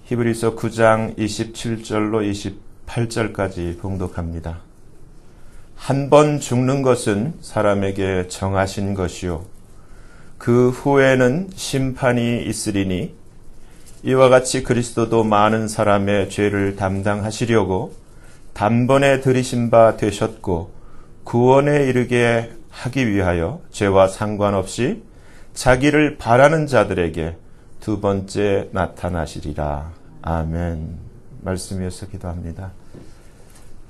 히브리서 9장 27절로 28절까지 봉독합니다. 한 번 죽는 것은 사람에게 정하신 것이요 그 후에는 심판이 있으리니 이와 같이 그리스도도 많은 사람의 죄를 담당하시려고 단번에 들이신 바 되셨고 구원에 이르게 하기 위하여 죄와 상관없이 자기를 바라는 자들에게 두 번째 나타나시리라. 아멘. 말씀이어서 기도합니다.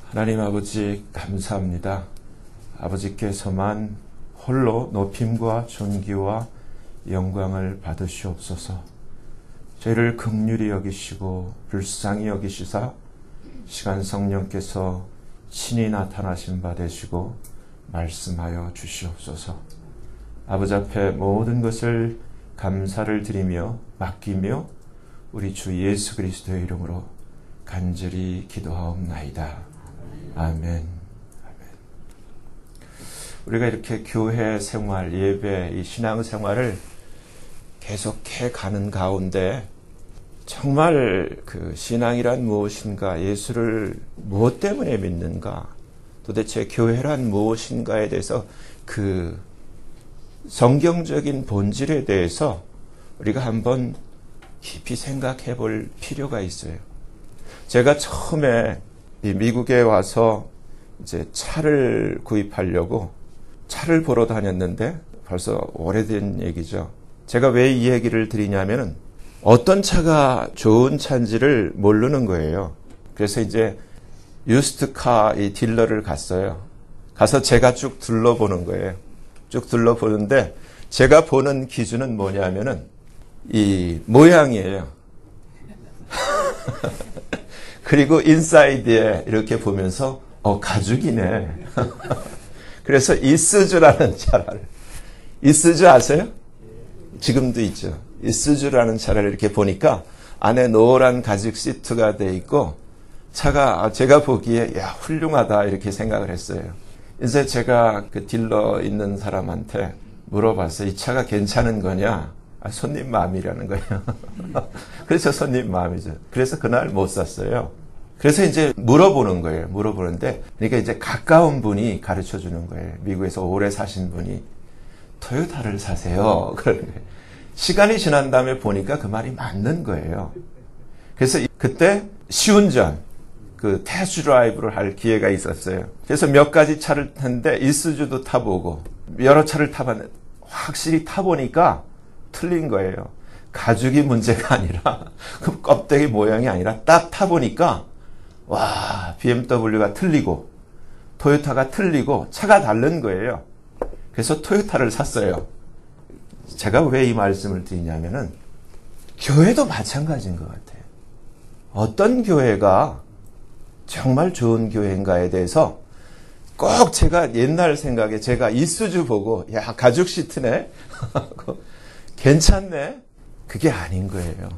하나님 아버지 감사합니다. 아버지께서만 홀로 높임과 존귀와 영광을 받으시옵소서. 죄를 긍휼히 여기시고 불쌍히 여기시사 시간 성령께서 친히 나타나신 바 되시고 말씀하여 주시옵소서. 아버지 앞에 모든 것을 감사를 드리며 맡기며 우리 주 예수 그리스도의 이름으로 간절히 기도하옵나이다. 아멘. 우리가 이렇게 교회 생활, 예배, 이 신앙 생활을 계속해 가는 가운데 정말 그 신앙이란 무엇인가, 예수를 무엇 때문에 믿는가, 도대체 교회란 무엇인가에 대해서 그 성경적인 본질에 대해서 우리가 한번 깊이 생각해 볼 필요가 있어요. 제가 처음에 이 미국에 와서 이제 차를 구입하려고 차를 보러 다녔는데 벌써 오래된 얘기죠. 제가 왜 이 얘기를 드리냐면은 어떤 차가 좋은 차인지를 모르는 거예요. 그래서 이제 유스트카 이 딜러를 갔어요. 가서 제가 쭉 둘러보는 거예요. 쭉 둘러보는데 제가 보는 기준은 뭐냐면은 이 모양이에요. 그리고 인사이드에 이렇게 보면서 가죽이네. 그래서 이스즈라는 차를, 이스즈 아세요? 지금도 있죠. 이스즈라는 차를 이렇게 보니까 안에 노란 가죽 시트가 돼 있고 차가 제가 보기에 야 훌륭하다 이렇게 생각을 했어요. 이제 제가 그 딜러 있는 사람한테 물어봤어요. 이 차가 괜찮은 거냐? 손님 마음이라는 거예요. 그래서 손님 마음이죠. 그래서 그날 못 샀어요. 그래서 이제 물어보는 거예요. 물어보는데 그러니까 이제 가까운 분이 가르쳐 주는 거예요. 미국에서 오래 사신 분이 토요타를 사세요. 그러는 거예요. 시간이 지난 다음에 보니까 그 말이 맞는 거예요. 그래서 그때 시운전, 그 테스트 드라이브를 할 기회가 있었어요. 그래서 몇 가지 차를 탔는데 이스즈도 타보고 여러 차를 타봤는데 확실히 타보니까 틀린 거예요. 가죽이 문제가 아니라 그 껍데기 모양이 아니라 딱 타보니까 와 BMW가 틀리고 토요타가 틀리고 차가 다른 거예요. 그래서 토요타를 샀어요. 제가 왜 이 말씀을 드리냐면은 교회도 마찬가지인 것 같아요. 어떤 교회가 정말 좋은 교회인가에 대해서 꼭 제가 옛날 생각에 제가 이스즈 보고 야 가죽 시트네 괜찮네 그게 아닌 거예요.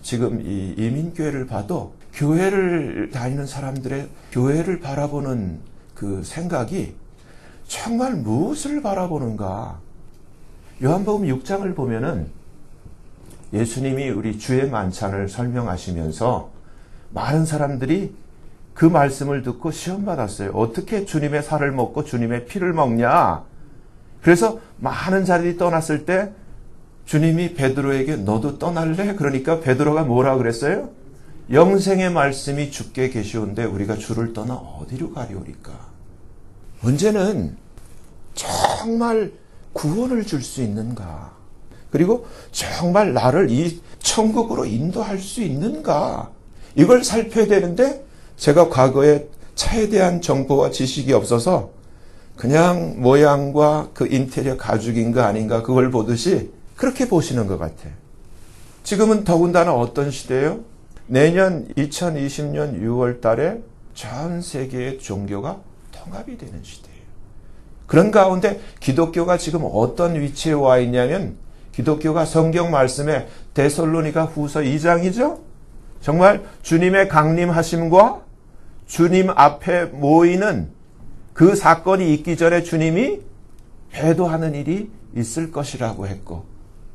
지금 이 이민교회를 봐도 교회를 다니는 사람들의 교회를 바라보는 그 생각이 정말 무엇을 바라보는가. 요한복음 6장을 보면은 예수님이 우리 주의 만찬을 설명하시면서 많은 사람들이 그 말씀을 듣고 시험받았어요. 어떻게 주님의 살을 먹고 주님의 피를 먹냐. 그래서 많은 자들이 떠났을 때 주님이 베드로에게 너도 떠날래? 그러니까 베드로가 뭐라 그랬어요? 영생의 말씀이 주께 계시온데 우리가 주를 떠나 어디로 가리오리까? 문제는 정말 구원을 줄 수 있는가? 그리고 정말 나를 이 천국으로 인도할 수 있는가? 이걸 살펴야 되는데 제가 과거에 차에 대한 정보와 지식이 없어서 그냥 모양과 그 인테리어 가죽인가 아닌가 그걸 보듯이 그렇게 보시는 것 같아요. 지금은 더군다나 어떤 시대예요? 내년 2020년 6월 달에 전 세계의 종교가 통합이 되는 시대예요. 그런 가운데 기독교가 지금 어떤 위치에 와 있냐면 기독교가 성경 말씀에 데살로니가 후서 2장이죠. 정말 주님의 강림하심과 주님 앞에 모이는 그 사건이 있기 전에 주님이 배도하는 일이 있을 것이라고 했고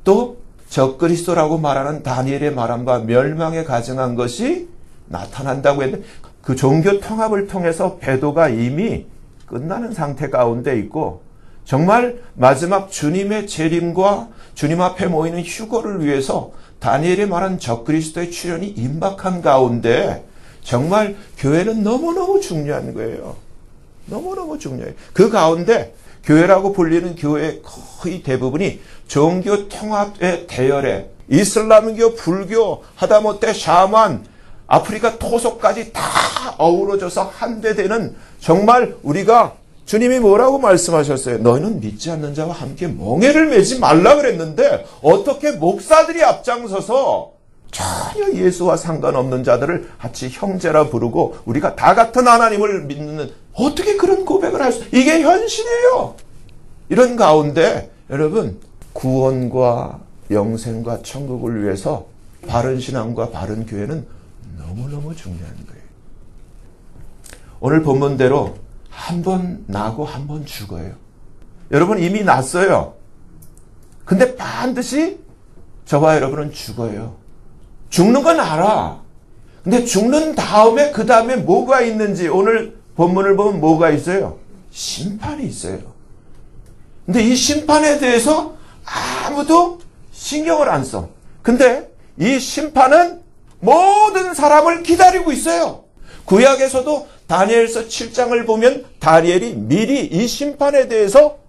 또 적그리스도라고 말하는 다니엘의 말한 바 멸망에 가증한 것이 나타난다고 했는데 그 종교 통합을 통해서 배도가 이미 끝나는 상태 가운데 있고 정말 마지막 주님의 재림과 주님 앞에 모이는 휴거를 위해서 다니엘이 말한 적그리스도의 출현이 임박한 가운데 정말 교회는 너무너무 중요한 거예요. 너무너무 중요해요. 그 가운데 교회라고 불리는 교회의 거의 대부분이 종교 통합의 대열에 이슬람교, 불교, 하다못해 샤만, 아프리카 토속까지 다 어우러져서 한데 되는 정말 우리가 주님이 뭐라고 말씀하셨어요? 너희는 믿지 않는 자와 함께 멍에를 매지 말라 그랬는데 어떻게 목사들이 앞장서서 전혀 예수와 상관없는 자들을 같이 형제라 부르고 우리가 다 같은 하나님을 믿는 어떻게 그런 고백을 할 수 이게 현실이에요. 이런 가운데 여러분 구원과 영생과 천국을 위해서 바른 신앙과 바른 교회는 너무너무 중요한 거예요. 오늘 본문대로 한 번 나고 한 번 죽어요. 여러분 이미 났어요. 근데 반드시 저와 여러분은 죽어요. 죽는 건 알아. 근데 죽는 다음에 그 다음에 뭐가 있는지 오늘 본문을 보면 뭐가 있어요? 심판이 있어요. 근데 이 심판에 대해서 아무도 신경을 안 써. 근데 이 심판은 모든 사람을 기다리고 있어요. 구약에서도 다니엘서 7장을 보면 다니엘이 미리 이 심판에 대해서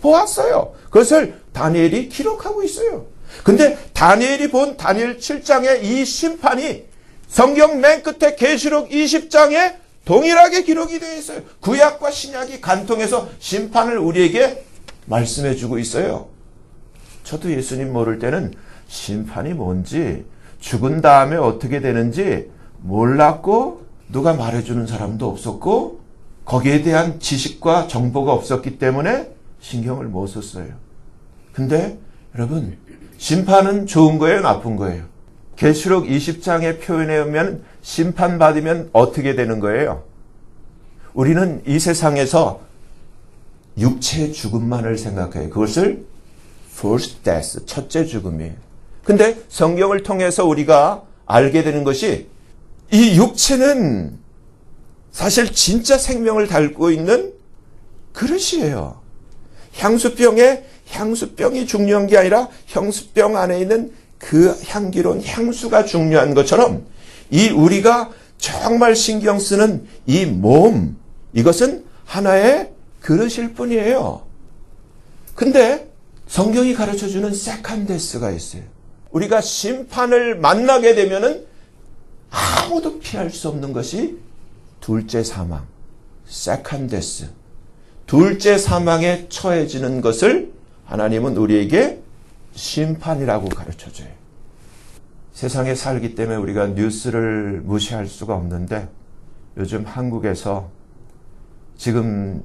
보았어요. 그것을 다니엘이 기록하고 있어요. 근데 다니엘이 본 다니엘 7장의 이 심판이 성경 맨 끝에 계시록 20장에 동일하게 기록이 되어 있어요. 구약과 신약이 간통해서 심판을 우리에게 말씀해 주고 있어요. 저도 예수님 모를 때는 심판이 뭔지 죽은 다음에 어떻게 되는지 몰랐고 누가 말해주는 사람도 없었고 거기에 대한 지식과 정보가 없었기 때문에 신경을 못 썼어요. 근데 여러분 심판은 좋은 거예요? 나쁜 거예요? 계시록 20장의 표현에 의하면 심판받으면 어떻게 되는 거예요? 우리는 이 세상에서 육체의 죽음만을 생각해요. 그것을 first death, 첫째 죽음이에요. 근데 성경을 통해서 우리가 알게 되는 것이 이 육체는 사실 진짜 생명을 담고 있는 그릇이에요. 향수병이 중요한 게 아니라 향수병 안에 있는 그 향기로운 향수가 중요한 것처럼 이 우리가 정말 신경 쓰는 이 몸, 이것은 하나의 그릇일 뿐이에요. 근데 성경이 가르쳐주는 세컨데스가 있어요. 우리가 심판을 만나게 되면은 아무도 피할 수 없는 것이 둘째 사망, 세컨데스. 둘째 사망에 처해지는 것을 하나님은 우리에게 심판이라고 가르쳐줘요. 세상에 살기 때문에 우리가 뉴스를 무시할 수가 없는데 요즘 한국에서 지금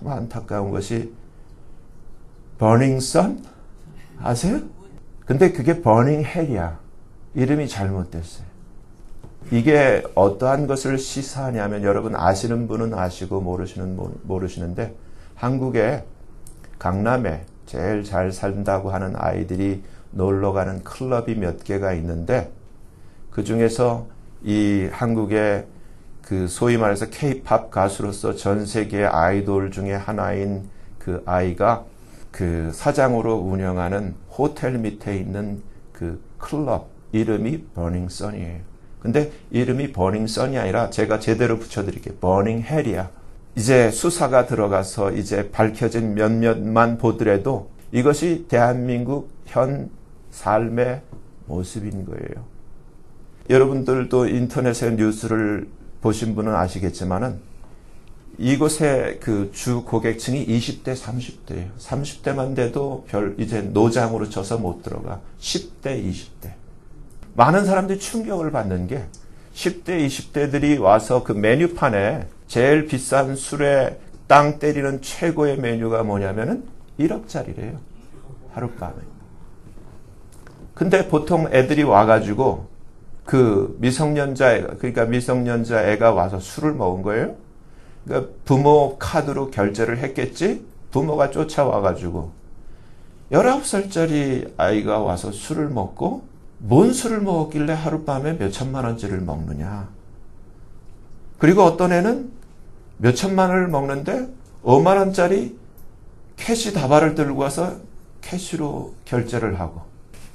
너무 안타까운 것이 버닝 선 아세요? 근데 그게 버닝 헬이야. 이름이 잘못됐어요. 이게 어떠한 것을 시사하냐면 여러분 아시는 분은 아시고 모르시는 분 모르시는데 한국에 강남에 제일 잘 산다고 하는 아이들이 놀러가는 클럽이 몇 개가 있는데 그 중에서 이 한국의 그 소위 말해서 K-팝 가수로서 전 세계 아이돌 중에 하나인 그 아이가 그 사장으로 운영하는 호텔 밑에 있는 그 클럽 이름이 버닝 선이에요. 근데 이름이 버닝 선이 아니라 제가 제대로 붙여드릴게요. 버닝 헬이야. 이제 수사가 들어가서 이제 밝혀진 몇몇만 보더라도 이것이 대한민국 현 삶의 모습인 거예요. 여러분들도 인터넷에 뉴스를 보신 분은 아시겠지만은 이곳의 그 주 고객층이 20대, 30대예요. 30대만 돼도 이제 노장으로 쳐서 못 들어가. 10대, 20대. 많은 사람들이 충격을 받는 게 10대, 20대들이 와서 그 메뉴판에 제일 비싼 술에 땅 때리는 최고의 메뉴가 뭐냐면은 1억짜리래요. 하룻밤에. 근데 보통 애들이 와가지고 그 그러니까 미성년자 애가 와서 술을 먹은 거예요. 그러니까 부모 카드로 결제를 했겠지? 부모가 쫓아와가지고 19살짜리 아이가 와서 술을 먹고 뭔 술을 먹었길래 하룻밤에 몇 천만 원짜리를 먹느냐. 그리고 어떤 애는 몇 천만 원을 먹는데 5만 원짜리 캐시 다발을 들고 와서 캐시로 결제를 하고,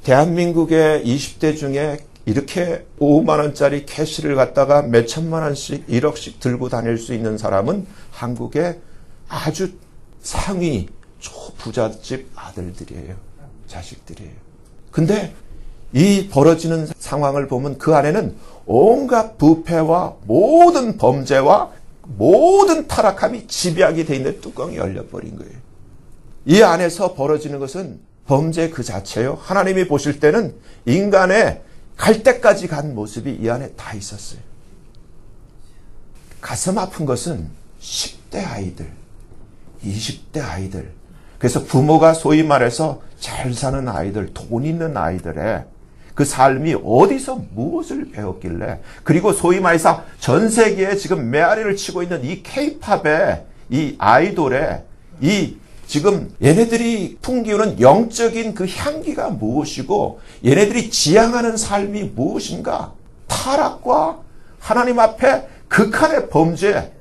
대한민국의 20대 중에 이렇게 5만 원짜리 캐시를 갖다가 몇 천만 원씩 1억씩 들고 다닐 수 있는 사람은 한국의 아주 상위 초부잣집 아들들이에요. 자식들이에요. 근데 이 벌어지는 상황을 보면 그 안에는 온갖 부패와 모든 범죄와 모든 타락함이 집약이 돼 있는 뚜껑이 열려버린 거예요. 이 안에서 벌어지는 것은 범죄 그 자체요. 하나님이 보실 때는 인간의 갈 때까지 간 모습이 이 안에 다 있었어요. 가슴 아픈 것은 10대 아이들, 20대 아이들, 그래서 부모가 소위 말해서 잘 사는 아이들, 돈 있는 아이들의 그 삶이 어디서 무엇을 배웠길래, 그리고 소위 말해서 전 세계에 지금 메아리를 치고 있는 이 K-팝의 이 아이돌의 이 지금 얘네들이 풍기우는 영적인 그 향기가 무엇이고 얘네들이 지향하는 삶이 무엇인가? 타락과 하나님 앞에 극한의 범죄,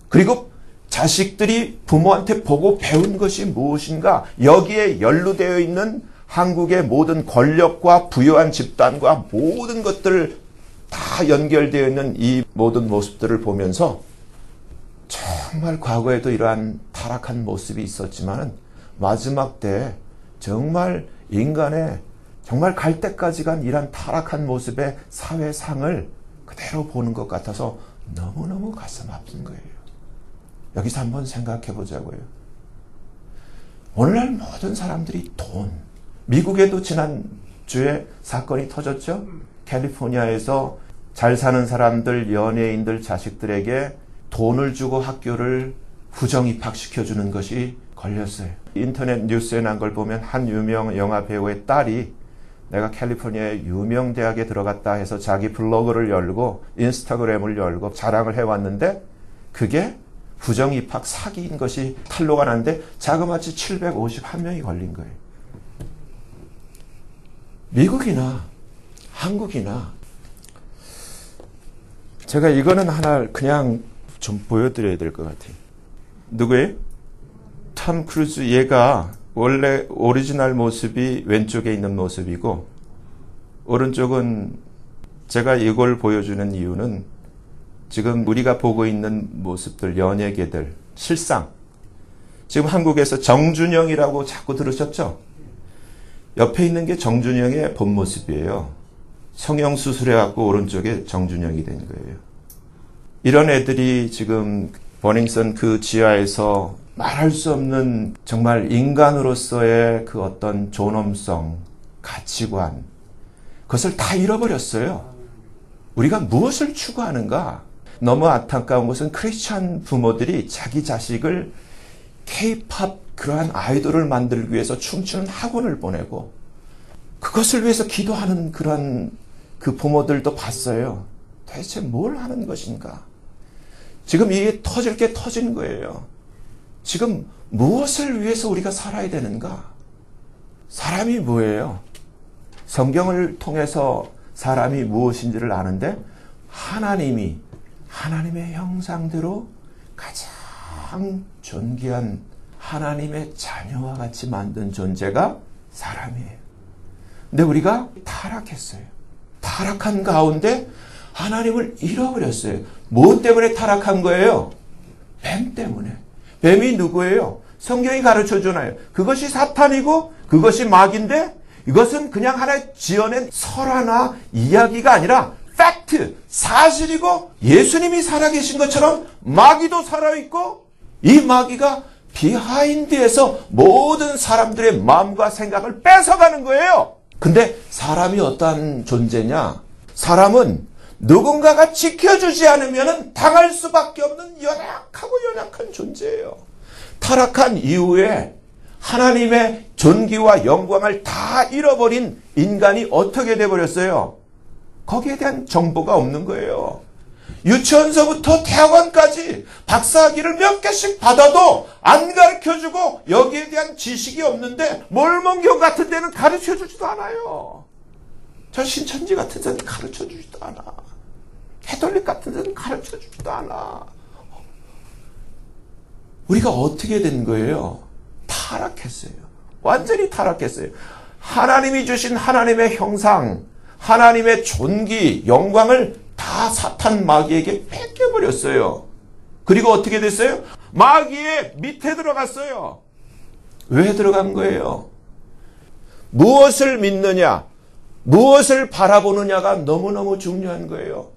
그리고 자식들이 부모한테 보고 배운 것이 무엇인가? 여기에 연루되어 있는 한국의 모든 권력과 부유한 집단과 모든 것들 다 연결되어 있는 이 모든 모습들을 보면서 정말 과거에도 이러한 타락한 모습이 있었지만 마지막 때 정말 인간의 정말 갈 때까지 간 이러한 타락한 모습의 사회상을 그대로 보는 것 같아서 너무너무 가슴 아픈 거예요. 여기서 한번 생각해 보자고요. 오늘날 모든 사람들이 돈, 미국에도 지난주에 사건이 터졌죠. 캘리포니아에서 잘 사는 사람들, 연예인들 자식들에게 돈을 주고 학교를 부정 입학시켜주는 것이 걸렸어요. 인터넷 뉴스에 난 걸 보면 한 유명 영화 배우의 딸이 내가 캘리포니아의 유명 대학에 들어갔다 해서 자기 블로그를 열고 인스타그램을 열고 자랑을 해왔는데 그게 부정 입학 사기인 것이 탄로가 났는데 자그마치 751명이 걸린 거예요. 미국이나 한국이나, 제가 이거는 하나 그냥 좀 보여드려야 될 것 같아요. 누구예요? 톰 크루즈. 얘가 원래 오리지널 모습이 왼쪽에 있는 모습이고 오른쪽은, 제가 이걸 보여주는 이유는 지금 우리가 보고 있는 모습들, 연예계들, 실상. 지금 한국에서 정준영이라고 자꾸 들으셨죠? 옆에 있는 게 정준영의 본 모습이에요. 성형수술해갖고 오른쪽에 정준영이 된 거예요. 이런 애들이 지금 버닝썬 그 지하에서 말할 수 없는 정말 인간으로서의 그 어떤 존엄성, 가치관, 그것을 다 잃어버렸어요. 우리가 무엇을 추구하는가? 너무 안타까운 것은 크리스찬 부모들이 자기 자식을 K-팝 그러한 아이돌을 만들기 위해서 춤추는 학원을 보내고 그것을 위해서 기도하는 그런 그 부모들도 봤어요. 대체 뭘 하는 것인가? 지금 이게 터질 게 터진 거예요. 지금 무엇을 위해서 우리가 살아야 되는가? 사람이 뭐예요? 성경을 통해서 사람이 무엇인지를 아는데 하나님이 하나님의 형상대로 가장 존귀한 하나님의 자녀와 같이 만든 존재가 사람이에요. 근데 우리가 타락했어요. 타락한 가운데 하나님을 잃어버렸어요. 무엇 때문에 타락한 거예요? 뱀 때문에. 뱀이 누구예요? 성경이 가르쳐주나요? 그것이 사탄이고 그것이 마귀인데 이것은 그냥 하나의 지어낸 설화나 이야기가 아니라 팩트, 사실이고 예수님이 살아계신 것처럼 마귀도 살아있고 이 마귀가 비하인드에서 모든 사람들의 마음과 생각을 뺏어가는 거예요. 근데 사람이 어떠한 존재냐? 사람은 누군가가 지켜주지 않으면 당할 수밖에 없는 연약하고 연약한 존재예요. 타락한 이후에 하나님의 존귀와 영광을 다 잃어버린 인간이 어떻게 돼버렸어요? 거기에 대한 정보가 없는 거예요. 유치원서부터 대학원까지 박사학위를 몇 개씩 받아도 안 가르쳐주고 여기에 대한 지식이 없는데 몰몬교 같은 데는 가르쳐주지도 않아요. 저 신천지 같은 데는 가르쳐주지도 않아. 캐톨릭 같은 데는 가르쳐주지도 않아. 우리가 어떻게 된 거예요? 타락했어요. 완전히 타락했어요. 하나님이 주신 하나님의 형상, 하나님의 존귀, 영광을 다 사탄 마귀에게 뺏겨버렸어요. 그리고 어떻게 됐어요? 마귀의 밑에 들어갔어요. 왜 들어간 거예요? 무엇을 믿느냐, 무엇을 바라보느냐가 너무너무 중요한 거예요.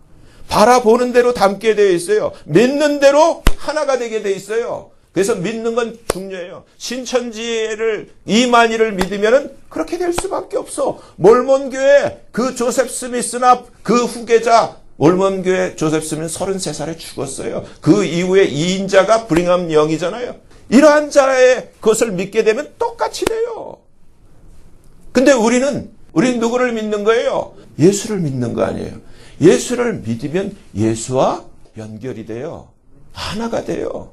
바라보는 대로 담게 되어 있어요. 믿는 대로 하나가 되게 되어 있어요. 그래서 믿는 건 중요해요. 신천지를 이만희를 믿으면 그렇게 될 수밖에 없어. 몰몬교회 그 조셉 스미스나 그 후계자 몰몬교회 조셉 스미스는 33살에 죽었어요. 그 이후에 2인자가 브링엄 영이잖아요. 이러한 자의 것을 믿게 되면 똑같이 돼요. 근데 우리는 누구를 믿는 거예요? 예수를 믿는 거 아니에요. 예수를 믿으면 예수와 연결이 돼요. 하나가 돼요.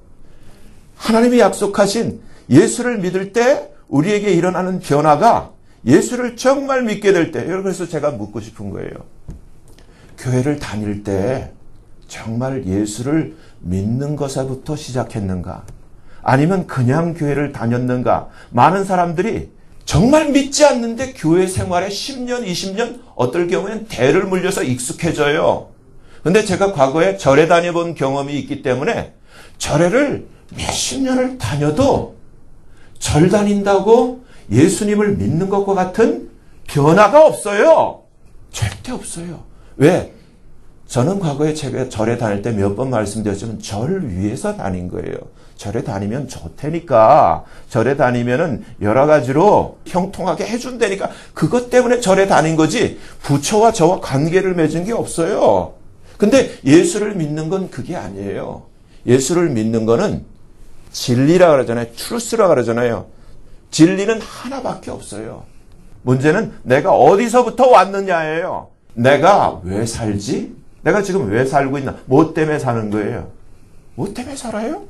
하나님이 약속하신 예수를 믿을 때 우리에게 일어나는 변화가 예수를 정말 믿게 될 때, 그래서 제가 묻고 싶은 거예요. 교회를 다닐 때 정말 예수를 믿는 것부터 시작했는가? 아니면 그냥 교회를 다녔는가? 많은 사람들이 정말 믿지 않는데 교회 생활에 10년, 20년, 어떨 경우에는 대를 물려서 익숙해져요. 근데 제가 과거에 절에 다녀본 경험이 있기 때문에 절에를 몇십 년을 다녀도 절 다닌다고 예수님을 믿는 것과 같은 변화가 없어요. 절대 없어요. 왜? 저는 과거에 제가 절에 다닐 때 몇 번 말씀드렸지만 절 위해서 다닌 거예요. 절에 다니면 좋다니까. 절에 다니면은 여러 가지로 형통하게 해준다니까. 그것 때문에 절에 다닌 거지 부처와 저와 관계를 맺은 게 없어요. 근데 예수를 믿는 건 그게 아니에요. 예수를 믿는 거는 진리라 그러잖아요. 트루스라 그러잖아요. 진리는 하나밖에 없어요. 문제는 내가 어디서부터 왔느냐예요. 내가 왜 살지? 내가 지금 왜 살고 있나? 뭐 때문에 사는 거예요? 뭐 때문에 살아요?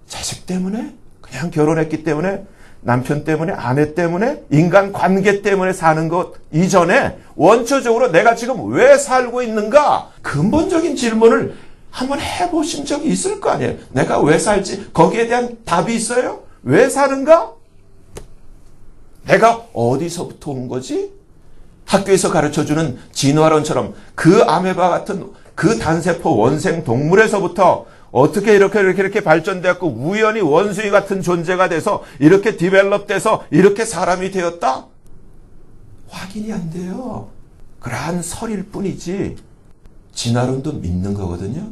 자식 때문에? 그냥 결혼했기 때문에? 남편 때문에? 아내 때문에? 인간관계 때문에 사는 것 이전에 원초적으로 내가 지금 왜 살고 있는가? 근본적인 질문을 한번 해보신 적이 있을 거 아니에요. 내가 왜 살지? 거기에 대한 답이 있어요? 왜 사는가? 내가 어디서부터 온 거지? 학교에서 가르쳐주는 진화론처럼 그 아메바 같은 그 단세포 원생 동물에서부터 어떻게 이렇게 발전되었고 우연히 원숭이 같은 존재가 돼서 이렇게 디벨롭돼서 이렇게 사람이 되었다? 확인이 안 돼요. 그러한 설일 뿐이지 진화론도 믿는 거거든요.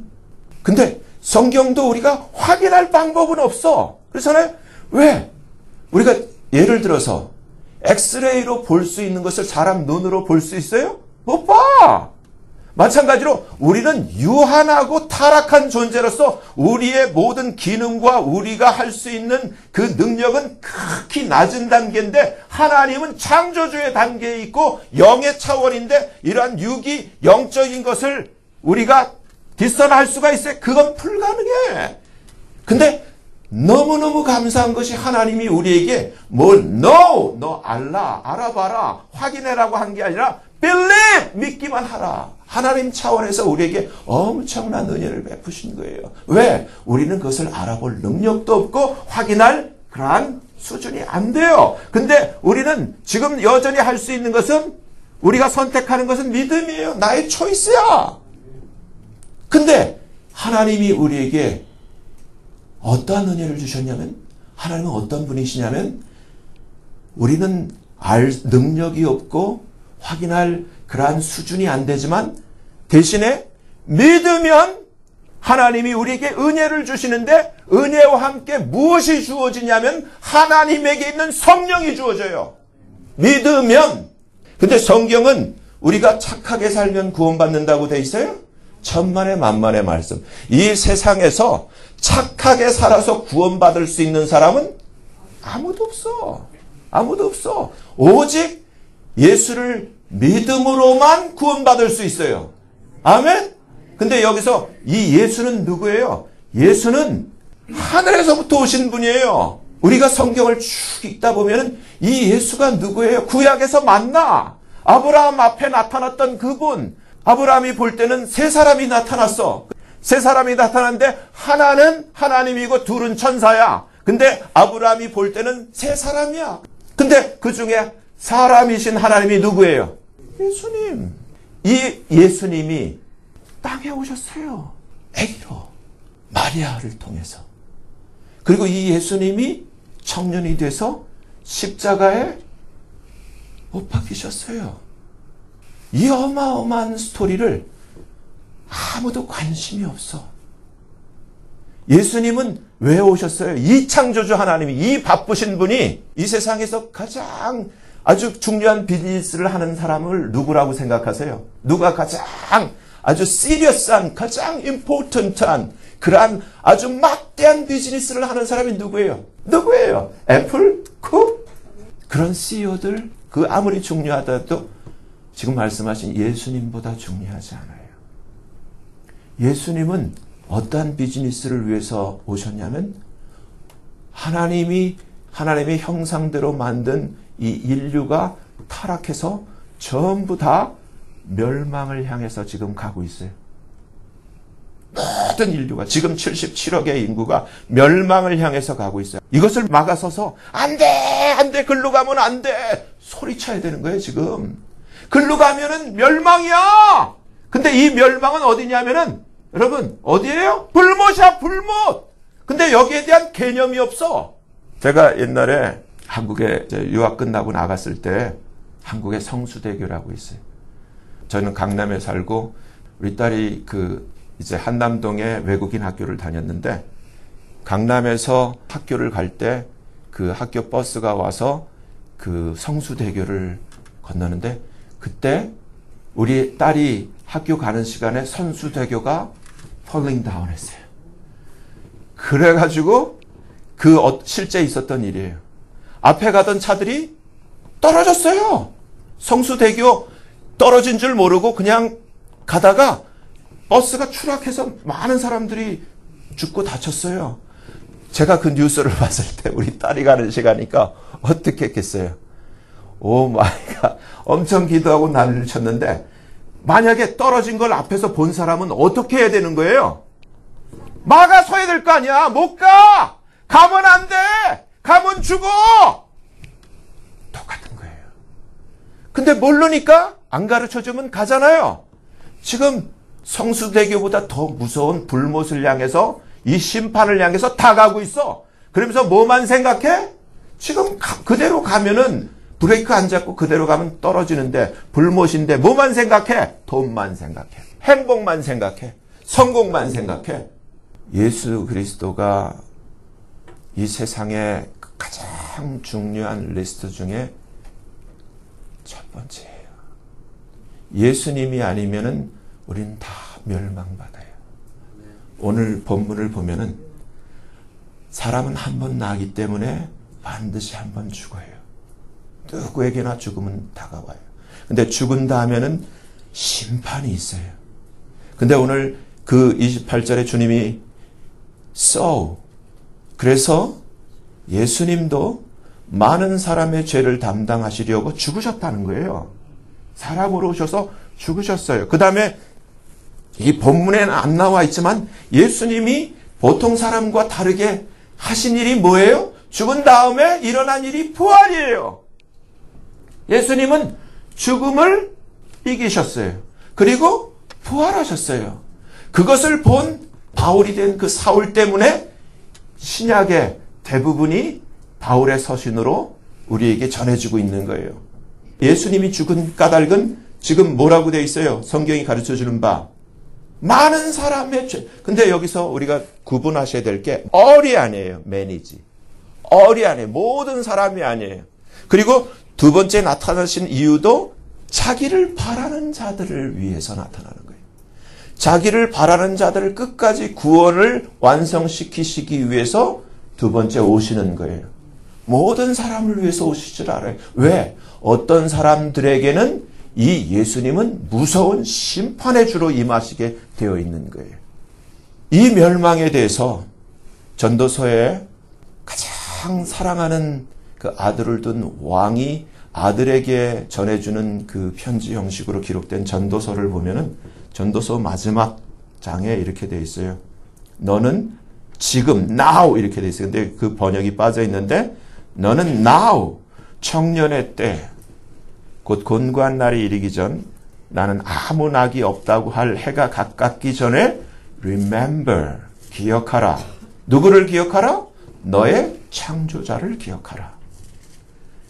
근데 성경도 우리가 확인할 방법은 없어. 그렇잖아요. 왜? 우리가 예를 들어서 엑스레이로 볼 수 있는 것을 사람 눈으로 볼 수 있어요? 못 봐. 마찬가지로 우리는 유한하고 타락한 존재로서 우리의 모든 기능과 우리가 할 수 있는 그 능력은 극히 낮은 단계인데 하나님은 창조주의 단계에 있고 영의 차원인데 이러한 육이 영적인 것을 우리가 뒷선할 수가 있어요. 그건 불가능해. 근데 너무너무 감사한 것이 하나님이 우리에게 너 알아봐라, 확인해라고 한 게 아니라 believe, 믿기만 하라. 하나님 차원에서 우리에게 엄청난 은혜를 베푸신 거예요. 왜? 우리는 그것을 알아볼 능력도 없고 확인할 그러한 수준이 안 돼요. 근데 우리는 지금 여전히 할 수 있는 것은 우리가 선택하는 것은 믿음이에요. 나의 초이스야. 근데 하나님이 우리에게 어떠한 은혜를 주셨냐면 하나님은 어떤 분이시냐면 우리는 알 능력이 없고 확인할 그러한 수준이 안 되지만 대신에 믿으면 하나님이 우리에게 은혜를 주시는데 은혜와 함께 무엇이 주어지냐면 하나님에게 있는 성령이 주어져요. 믿으면. 근데 성경은 우리가 착하게 살면 구원받는다고 돼 있어요? 천만의 만만의 말씀. 이 세상에서 착하게 살아서 구원받을 수 있는 사람은 아무도 없어. 아무도 없어. 오직 예수를 믿음으로만 구원받을 수 있어요. 아멘? 근데 여기서 이 예수는 누구예요? 예수는 하늘에서부터 오신 분이에요. 우리가 성경을 쭉 읽다 보면 이 예수가 누구예요? 구약에서 만나. 아브라함 앞에 나타났던 그분. 아브라함이 볼 때는 세 사람이 나타났어. 세 사람이 나타났는데 하나는 하나님이고 둘은 천사야. 근데 아브라함이 볼 때는 세 사람이야. 근데 그 중에 사람이신 하나님이 누구예요? 예수님. 이 예수님이 땅에 오셨어요. 아기로. 마리아를 통해서. 그리고 이 예수님이 청년이 돼서 십자가에 못 박히셨어요. 이 어마어마한 스토리를 아무도 관심이 없어. 예수님은 왜 오셨어요? 이 창조주 하나님이, 이 바쁘신 분이 이 세상에서 가장 아주 중요한 비즈니스를 하는 사람을 누구라고 생각하세요? 누가 가장 아주 시리어스한, 가장 임포턴트한 그러한 아주 막대한 비즈니스를 하는 사람이 누구예요? 누구예요? 애플? 쿡? 그런 CEO들, 그 아무리 중요하다도 지금 말씀하신 예수님보다 중요하지 않아요. 예수님은 어떠한 비즈니스를 위해서 오셨냐면 하나님의 형상대로 만든 이 인류가 타락해서 전부 다 멸망을 향해서 지금 가고 있어요. 모든 인류가 지금 77억의 인구가 멸망을 향해서 가고 있어요. 이것을 막아서서 안 돼, 글로 가면 안 돼 소리쳐야 되는 거예요. 지금 글로 가면은 멸망이야. 근데 이 멸망은 어디냐면은 여러분 어디예요? 불못이야, 불못. 근데 여기에 대한 개념이 없어. 제가 옛날에 한국에 유학 끝나고 나갔을 때 한국에 성수대교라고 있어요. 저는 강남에 살고 우리 딸이 이제 한남동에 외국인 학교를 다녔는데 강남에서 학교를 갈 때 그 학교 버스가 와서 그 성수대교를 건너는데 그때 우리 딸이 학교 가는 시간에 성수대교가 falling down 했어요. 그래가지고 실제 있었던 일이에요. 앞에 가던 차들이 떨어졌어요. 성수대교 떨어진 줄 모르고 그냥 가다가 버스가 추락해서 많은 사람들이 죽고 다쳤어요. 제가 그 뉴스를 봤을 때 우리 딸이 가는 시간이니까 어떻게 했겠어요? 오 마이 갓. 엄청 기도하고 난리를 쳤는데 만약에 떨어진 걸 앞에서 본 사람은 어떻게 해야 되는 거예요? 막아서야 될 거 아니야. 못 가. 가면 안 돼. 가면 죽어. 똑같은 거예요. 근데 모르니까 안 가르쳐주면 가잖아요. 지금 성수대교보다 더 무서운 불못을 향해서 이 심판을 향해서 다 가고 있어. 그러면서 뭐만 생각해? 지금 그대로 가면은 브레이크 안 잡고 그대로 가면 떨어지는데 불못인데 뭐만 생각해? 돈만 생각해. 행복만 생각해. 성공만 생각해. 예수 그리스도가 이 세상의 가장 중요한 리스트 중에 첫 번째예요. 예수님이 아니면은 우린 다 멸망받아요. 오늘 본문을 보면은 사람은 한 번 나기 때문에 반드시 한 번 죽어요. 누구에게나 죽음은 다가와요. 근데 죽은 다음에는 심판이 있어요. 근데 오늘 그 28절에 주님이 그래서 예수님도 많은 사람의 죄를 담당하시려고 죽으셨다는 거예요. 사람으로 오셔서 죽으셨어요. 그 다음에 이 본문에는 안 나와 있지만 예수님이 보통 사람과 다르게 하신 일이 뭐예요? 죽은 다음에 일어난 일이 부활이에요. 예수님은 죽음을 이기셨어요. 그리고 부활하셨어요. 그것을 본 바울이 된 그 사울 때문에 신약의 대부분이 바울의 서신으로 우리에게 전해지고 있는 거예요. 예수님이 죽은 까닭은 지금 뭐라고 되어 있어요? 성경이 가르쳐주는 바. 많은 사람의 죄. 근데 여기서 우리가 구분하셔야 될 게 all이 아니에요. man이지. all이 아니에요. 모든 사람이 아니에요. 그리고 두 번째 나타나신 이유도 자기를 바라는 자들을 위해서 나타나는 거예요. 자기를 바라는 자들을 끝까지 구원을 완성시키시기 위해서 두 번째 오시는 거예요. 모든 사람을 위해서 오실 줄 알아요. 왜? 어떤 사람들에게는 이 예수님은 무서운 심판의 주로 임하시게 되어 있는 거예요. 이 멸망에 대해서 전도서에 가장 사랑하는 그 아들을 둔 왕이 아들에게 전해주는 그 편지 형식으로 기록된 전도서를 보면은 전도서 마지막 장에 이렇게 되어 있어요. 너는 지금 now 이렇게 되어 있어요. 근데 그 번역이 빠져 있는데 너는 now 청년의 때 곧 곤고한 날이 이르기 전 나는 아무 낙이 없다고 할 해가 가깝기 전에 remember 기억하라. 누구를 기억하라? 너의 창조자를 기억하라.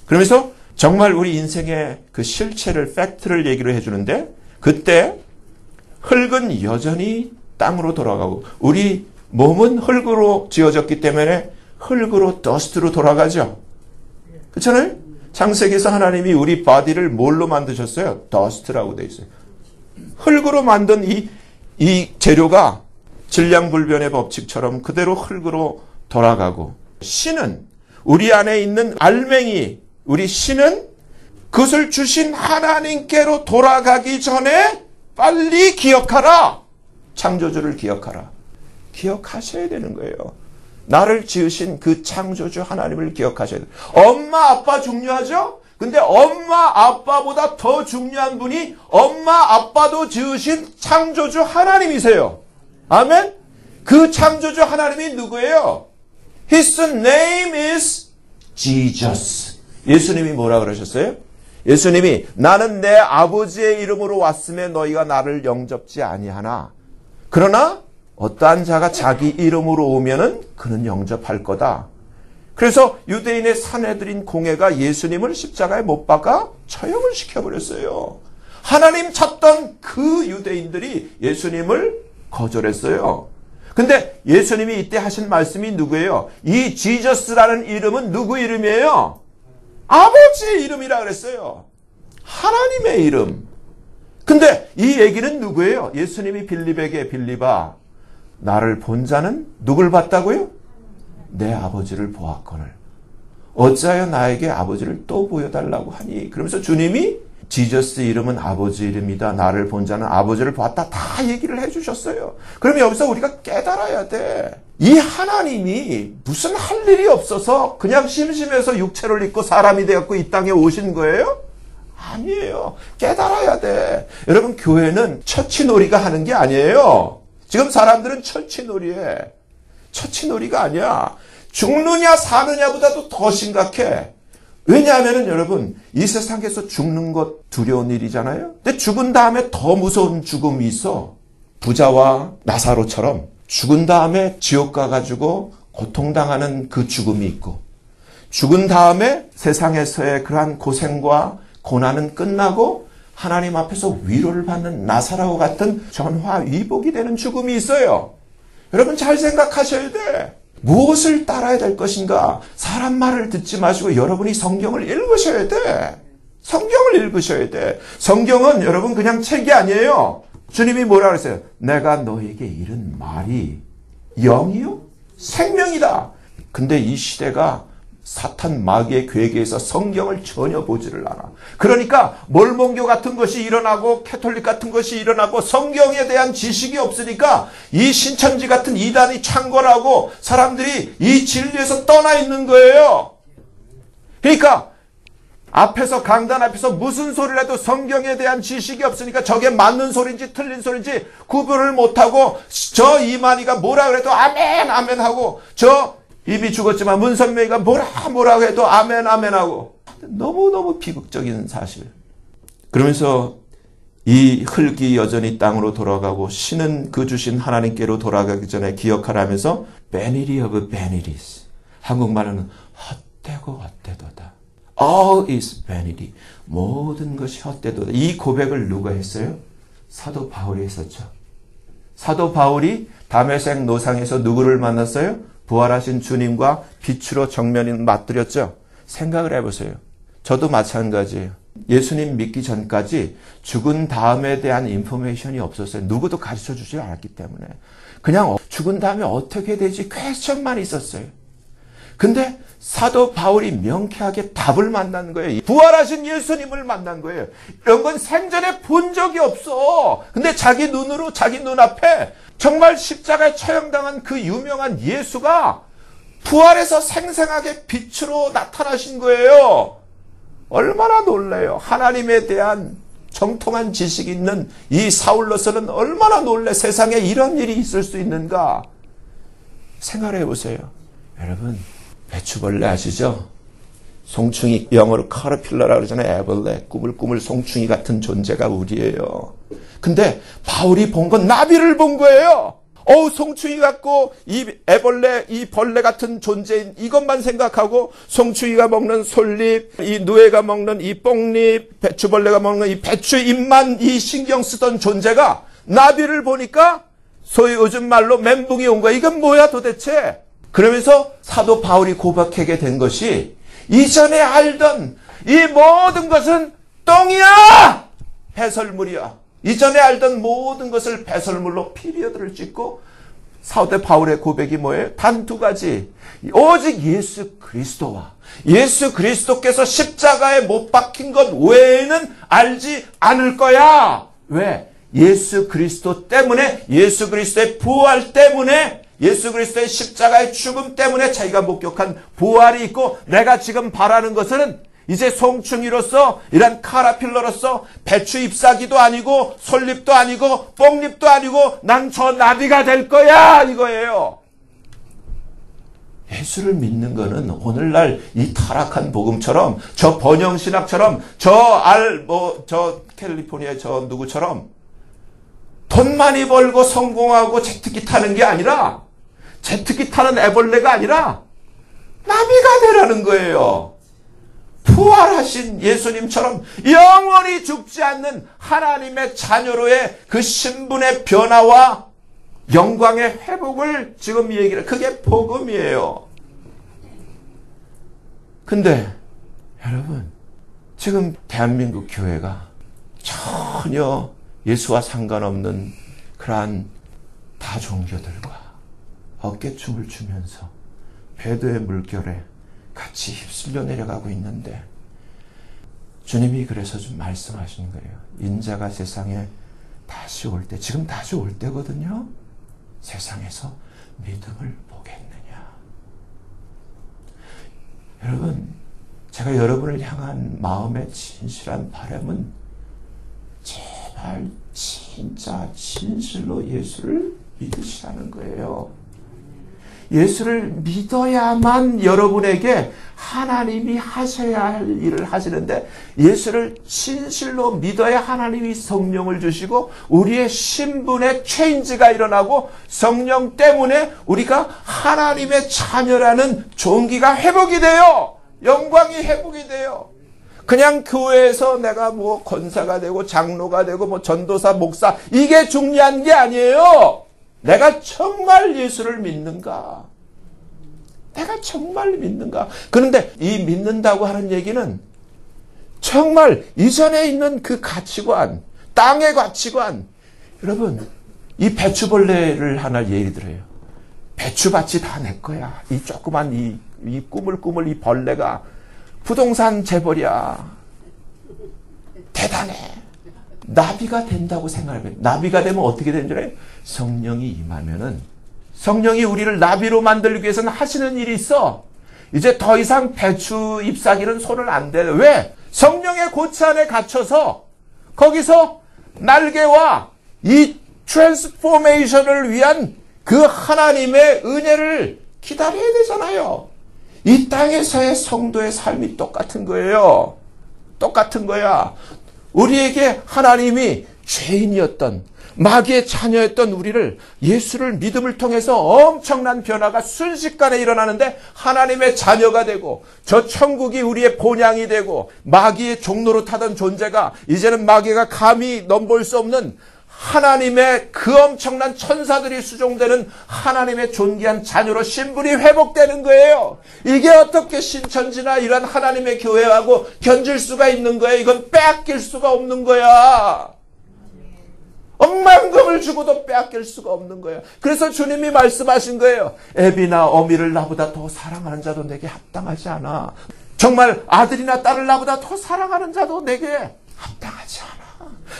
그러면서 정말 우리 인생의 그 실체를 팩트를 얘기를 해주는데 그때 흙은 여전히 땅으로 돌아가고 우리 몸은 흙으로 지어졌기 때문에 흙으로 더스트로 돌아가죠. 그렇잖아요? 창세기에서 하나님이 우리 바디를 뭘로 만드셨어요? 더스트라고 되어 있어요. 흙으로 만든 이 재료가 질량불변의 법칙처럼 그대로 흙으로 돌아가고 신은 우리 안에 있는 알맹이 우리 신은 그것을 주신 하나님께로 돌아가기 전에 빨리 기억하라. 창조주를 기억하라. 기억하셔야 되는 거예요. 나를 지으신 그 창조주 하나님을 기억하셔야 돼요. 엄마 아빠 중요하죠? 근데 엄마 아빠보다 더 중요한 분이 엄마 아빠도 지으신 창조주 하나님이세요. 아멘? 그 창조주 하나님이 누구예요? His name is Jesus. 예수님이 뭐라 그러셨어요? 예수님이 나는 내 아버지의 이름으로 왔음에 너희가 나를 영접지 아니하나 그러나 어떠한 자가 자기 이름으로 오면은 그는 영접할 거다. 그래서 유대인의 사내들인 공회가 예수님을 십자가에 못 박아 처형을 시켜버렸어요. 하나님 찾던 그 유대인들이 예수님을 거절했어요. 근데 예수님이 이때 하신 말씀이 누구예요? 이 지저스라는 이름은 누구 이름이에요? 아버지의 이름이라 그랬어요. 하나님의 이름. 근데 이 얘기는 누구예요? 예수님이 빌립에게 빌립아 나를 본 자는 누굴 봤다고요? 내 아버지를 보았거늘. 어찌하여 나에게 아버지를 또 보여달라고 하니? 그러면서 주님이 지저스 이름은 아버지 이름이다. 나를 본 자는 아버지를 봤다. 다 얘기를 해주셨어요. 그럼 여기서 우리가 깨달아야 돼. 이 하나님이 무슨 할 일이 없어서 그냥 심심해서 육체를 입고 사람이 되었고 이 땅에 오신 거예요? 아니에요. 깨달아야 돼. 여러분 교회는 처치놀이가 하는 게 아니에요. 지금 사람들은 처치놀이에. 처치놀이가 아니야. 죽느냐 사느냐보다도 더 심각해. 왜냐하면 여러분 이 세상에서 죽는 것 두려운 일이잖아요. 근데 죽은 다음에 더 무서운 죽음이 있어. 부자와 나사로처럼 죽은 다음에 지옥 가가지고 고통당하는 그 죽음이 있고 죽은 다음에 세상에서의 그러한 고생과 고난은 끝나고 하나님 앞에서 위로를 받는 나사로와 같은 전화위복이 되는 죽음이 있어요. 여러분 잘 생각하셔야 돼. 무엇을 따라야 될 것인가? 사람 말을 듣지 마시고 여러분이 성경을 읽으셔야 돼. 성경을 읽으셔야 돼. 성경은 여러분 그냥 책이 아니에요. 주님이 뭐라 그랬어요? 내가 너에게 이른 말이 영이요? 생명이다. 근데 이 시대가 사탄 마귀의 괴계에서 성경을 전혀 보지를 않아. 그러니까 몰몬교 같은 것이 일어나고 캐톨릭 같은 것이 일어나고 성경에 대한 지식이 없으니까 이 신천지 같은 이단이 창궐하고 사람들이 이 진리에서 떠나 있는 거예요. 그러니까 앞에서 강단 앞에서 무슨 소리를 해도 성경에 대한 지식이 없으니까 저게 맞는 소리인지 틀린 소리인지 구분을 못하고 저 이만희가 뭐라 그래도 아멘 아멘 하고 저 이미 죽었지만 문선명이가 뭐라고 해도 아멘 아멘 하고 너무너무 비극적인 사실. 그러면서 이 흙이 여전히 땅으로 돌아가고 신은 그 주신 하나님께로 돌아가기 전에 기억하라면서 vanity of vanities. 한국말로는 헛되고 헛되도다. All is vanity. 모든 것이 헛되도다. 이 고백을 누가 했어요? 사도 바울이 했었죠. 사도 바울이 다메섹 노상에서 누구를 만났어요? 부활하신 주님과 빛으로 정면이 맞들였죠. 생각을 해보세요. 저도 마찬가지예요. 예수님 믿기 전까지 죽은 다음에 대한 인포메이션이 없었어요. 누구도 가르쳐 주지 않았기 때문에. 그냥 죽은 다음에 어떻게 되지 퀘스천만 있었어요. 근데 사도 바울이 명쾌하게 답을 만난 거예요. 부활하신 예수님을 만난 거예요. 이런 건 생전에 본 적이 없어. 근데 자기 눈으로, 자기 눈앞에 정말 십자가에 처형당한 그 유명한 예수가 부활해서 생생하게 빛으로 나타나신 거예요. 얼마나 놀래요. 하나님에 대한 정통한 지식이 있는 이 사울로서는 얼마나 놀래. 세상에 이런 일이 있을 수 있는가. 생각해 보세요. 여러분, 배추벌레 아시죠? 송충이, 영어로 카터필러라고 그러잖아요. 애벌레, 꾸물꾸물 송충이 같은 존재가 우리예요. 근데 바울이 본 건 나비를 본 거예요. 송충이 같고 이 애벌레, 이 벌레 같은 존재인 이것만 생각하고 송충이가 먹는 솔잎, 이 누에가 먹는 이 뽕잎, 배추벌레가 먹는 이 배추잎만 이 신경 쓰던 존재가 나비를 보니까 소위 요즘 말로 멘붕이 온 거야. 이건 뭐야 도대체? 그러면서 사도 바울이 고백하게 된 것이 이전에 알던 이 모든 것은 똥이야! 배설물이야. 이전에 알던 모든 것을 배설물로 피리어드를 찍고 사도 바울의 고백이 뭐예요? 단 두 가지. 오직 예수 그리스도와 예수 그리스도께서 십자가에 못 박힌 것 외에는 알지 않을 거야. 왜? 예수 그리스도 때문에, 예수 그리스도의 부활 때문에, 예수 그리스도의 십자가의 죽음 때문에 자기가 목격한 부활이 있고, 내가 지금 바라는 것은 이제 송충이로서, 이런 카라필러로서 배추 잎사귀도 아니고 솔잎도 아니고 뽕잎도 아니고 난 저 나비가 될 거야 이거예요. 예수를 믿는 거는 오늘날 이 타락한 복음처럼, 저 번영신학처럼, 저 캘리포니아 저 누구처럼 돈 많이 벌고 성공하고 제트기 타는 게 아니라, 제트기 타는 애벌레가 아니라 나비가 되라는 거예요. 부활하신 예수님처럼 영원히 죽지 않는 하나님의 자녀로의 그 신분의 변화와 영광의 회복을 지금 얘기를, 그게 복음이에요. 근데 여러분, 지금 대한민국 교회가 전혀 예수와 상관없는 그러한 다종교들과 어깨춤을 추면서 배도의 물결에 같이 휩쓸려 내려가고 있는데, 주님이 그래서 좀 말씀하시는 거예요. 인자가 세상에 다시 올 때, 지금 다시 올 때거든요. 세상에서 믿음을 보겠느냐. 여러분, 제가 여러분을 향한 마음의 진실한 바람은 제발 진짜 진실로 예수를 믿으시라는 거예요. 예수를 믿어야만 여러분에게 하나님이 하셔야 할 일을 하시는데, 예수를 진실로 믿어야 하나님이 성령을 주시고 우리의 신분의 체인지가 일어나고 성령 때문에 우리가 하나님의 자녀라는 존귀가 회복이 돼요. 영광이 회복이 돼요. 그냥 교회에서 내가 뭐 권사가 되고 장로가 되고 뭐 전도사, 목사, 이게 중요한 게 아니에요. 내가 정말 예수를 믿는가? 내가 정말 믿는가? 그런데 이 믿는다고 하는 얘기는 정말 이전에 있는 그 가치관, 땅의 가치관. 여러분, 이 배추벌레를 하나 예를 들어요. 배추밭이 다 내 거야. 이 조그만 이 꾸물꾸물 이 벌레가 부동산 재벌이야. 대단해. 나비가 된다고 생각하면, 나비가 되면 어떻게 되는 줄 알아요? 성령이 임하면은, 성령이 우리를 나비로 만들기 위해서는 하시는 일이 있어. 이제 더 이상 배추 잎사귀는 손을 안 대. 왜? 성령의 고치 안에 갇혀서 거기서 날개와 이 트랜스포메이션을 위한 그 하나님의 은혜를 기다려야 되잖아요. 이 땅에서의 성도의 삶이 똑같은 거예요. 똑같은 거야. 우리에게 하나님이 죄인이었던, 마귀의 자녀였던 우리를, 예수를 믿음을 통해서 엄청난 변화가 순식간에 일어나는데 하나님의 자녀가 되고, 저 천국이 우리의 본향이 되고, 마귀의 종로로 타던 존재가 이제는 마귀가 감히 넘볼 수 없는 하나님의 그 엄청난 천사들이 수종되는 하나님의 존귀한 자녀로 신분이 회복되는 거예요. 이게 어떻게 신천지나 이런 하나님의 교회하고 견줄 수가 있는 거예요? 이건 빼앗길 수가 없는 거야. 억만금을 천억을 주고도 빼앗길 수가 없는 거예요. 그래서 주님이 말씀하신 거예요. 애비나 어미를 나보다 더 사랑하는 자도 내게 합당하지 않아. 정말 아들이나 딸을 나보다 더 사랑하는 자도 내게 합당하지 않아.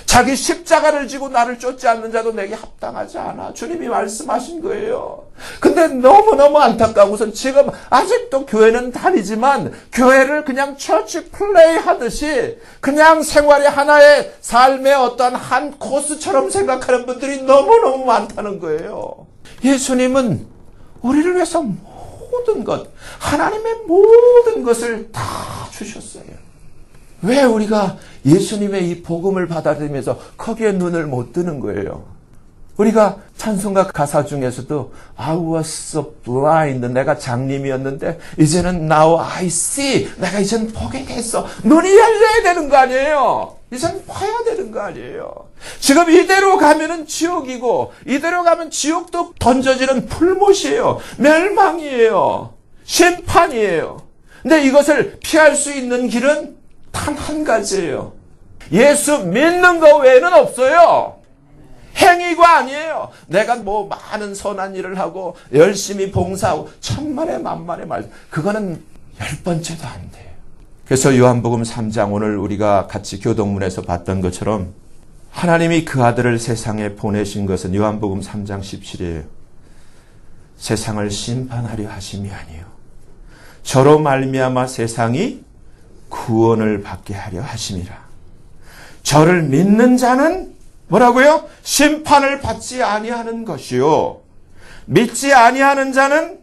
자기 십자가를 지고 나를 쫓지 않는 자도 내게 합당하지 않아. 주님이 말씀하신 거예요. 근데 너무너무 안타까운 것은 지금 아직도 교회는 다니지만 교회를 그냥 처치 플레이 하듯이 그냥 생활의 하나의 삶의 어떤 한 코스처럼 생각하는 분들이 너무너무 많다는 거예요. 예수님은 우리를 위해서 모든 것, 하나님의 모든 것을 다 주셨어요. 왜 우리가 예수님의 이 복음을 받아들이면서 거기에 눈을 못 뜨는 거예요? 우리가 찬송가 가사 중에서도 I was so blind, 내가 장님이었는데 이제는 now I see, 내가 이제는 보게 됐어. 눈이 열려야 되는 거 아니에요? 이제는 봐야 되는 거 아니에요? 지금 이대로 가면은 지옥이고 이대로 가면 지옥도 던져지는 풀못이에요. 멸망이에요. 심판이에요. 근데 이것을 피할 수 있는 길은 단 한 가지예요. 예수 믿는 거 외에는 없어요. 행위가 아니에요. 내가 뭐 많은 선한 일을 하고 열심히 봉사하고 천만의 만만의 말, 그거는 10번째도 안 돼요. 그래서 요한복음 3장 오늘 우리가 같이 교동문에서 봤던 것처럼 하나님이 그 아들을 세상에 보내신 것은 요한복음 3장 17이에요. 세상을 심판하려 하심이 아니요 저로 말미암아 세상이 구원을 받게 하려 하심이라. 저를 믿는 자는 뭐라고요? 심판을 받지 아니하는 것이요 믿지 아니하는 자는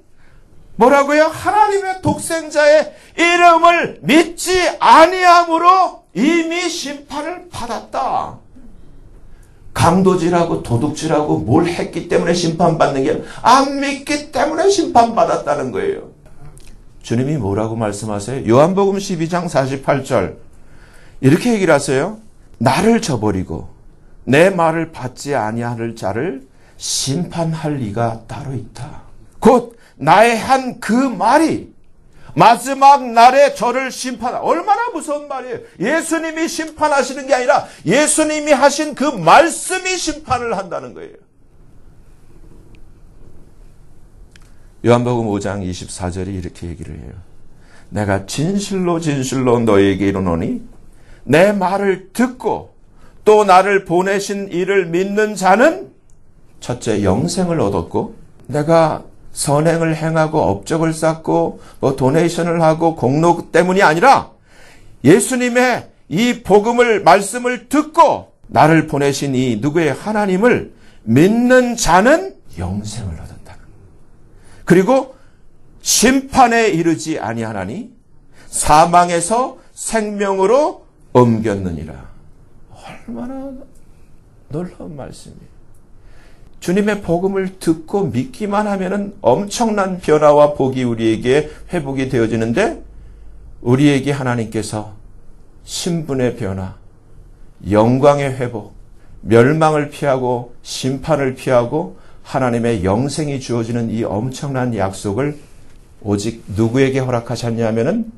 뭐라고요? 하나님의 독생자의 이름을 믿지 아니함으로 이미 심판을 받았다. 강도질하고 도둑질하고 뭘 했기 때문에 심판받는 게 아니라 안 믿기 때문에 심판받았다는 거예요. 주님이 뭐라고 말씀하세요? 요한복음 12장 48절 이렇게 얘기를 하세요. 나를 저버리고 내 말을 받지 아니할 자를 심판할 이가 따로 있다. 곧 나의 한 그 말이 마지막 날에 저를 심판하. 얼마나 무서운 말이에요. 예수님이 심판하시는 게 아니라 예수님이 하신 그 말씀이 심판을 한다는 거예요. 요한복음 5장 24절이 이렇게 얘기를 해요. 내가 진실로 진실로 너희에게 이르노니 내 말을 듣고 또 나를 보내신 이를 믿는 자는 첫째 영생을 얻었고, 내가 선행을 행하고 업적을 쌓고 뭐 도네이션을 하고 공로 때문이 아니라 예수님의 이 복음을 말씀을 듣고 나를 보내신 이 누구의 하나님을 믿는 자는 영생을 얻었다. 그리고 심판에 이르지 아니하나니 사망에서 생명으로 옮겼느니라. 얼마나 놀라운 말씀이에요. 주님의 복음을 듣고 믿기만 하면은 엄청난 변화와 복이 우리에게 회복이 되어지는데, 우리에게 하나님께서 신분의 변화, 영광의 회복, 멸망을 피하고 심판을 피하고 하나님의 영생이 주어지는 이 엄청난 약속을 오직 누구에게 허락하셨냐면은